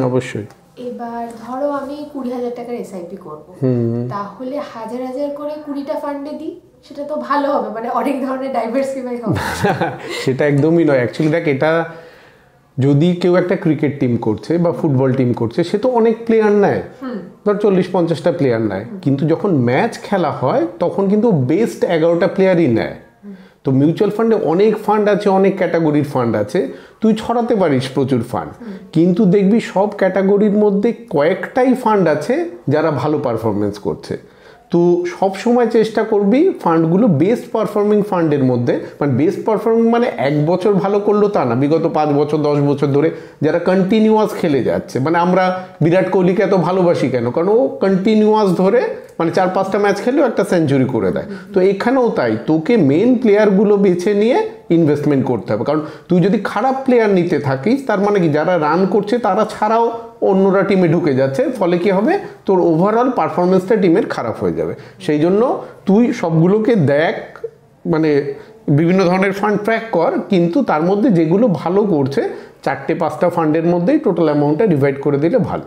অবশ্যই। এবার ধরো আমি 20,000 টাকার এসআইপি করবো, তাহলে 1,000 করে 20টা ফান্ডে দিই, সেটা তো ভালো হবে, মানে অনেক ধরনের ডাইভার্সিফাই হবে। সেটা একদমই নয়। অ্যাকচুয়ালি দেখ, এটা যদি কেউ একটা ক্রিকেট টিম করছে বা ফুটবল টিম করছে, সে তো অনেক প্লেয়ার নেয়, ধর 40-50টা প্লেয়ার নেয়, কিন্তু যখন ম্যাচ খেলা হয় তখন কিন্তু বেস্ট 11টা প্লেয়ারই নেয়। তো মিউচুয়াল ফান্ডে অনেক ফান্ড আছে, অনেক ক্যাটাগরির ফান্ড আছে, তুই ছড়াতে পারিস প্রচুর ফান্ড, কিন্তু দেখবি সব ক্যাটাগরির মধ্যে কয়েকটাই ফান্ড আছে যারা ভালো পারফরমেন্স করছে। তো সব সময় চেষ্টা করবি ফান্ডগুলো বেস্ট পারফর্মিং ফান্ডের মধ্যে, মানে বেস্ট পারফর্মিং মানে এক বছর ভালো করলো তা না, বিগত 5 বছর 10 বছর ধরে যারা কন্টিনিউয়াস খেলে যাচ্ছে। মানে আমরা বিরাট কোহলিকে এত ভালোবাসি কেন? কারণ ও কন্টিনিউয়াস ধরে মানে 4-5টা ম্যাচ খেলেও একটা সেঞ্চুরি করে দেয়। তো এখানেও তাই, তোকে মেন প্লেয়ারগুলো বেছে নিয়ে ইনভেস্টমেন্ট করতে হবে। কারণ তুই যদি খারাপ প্লেয়ার নিতে থাকিস, তার মানে কি যারা রান করছে তারা ছাড়াও অন্যরা টিমে ঢুকে যাচ্ছে, ফলে কি হবে, তোর ওভারঅল পারফরমেন্সটা টিমের খারাপ হয়ে যাবে। সেই জন্য তুই সবগুলোকে দেখ, মানে বিভিন্ন ধরনের ফান্ড ট্র্যাক কর, কিন্তু তার মধ্যে যেগুলো ভালো করছে 4-5টা ফান্ডের মধ্যেই টোটাল অ্যামাউন্টটা ডিভাইড করে দিলে ভালো।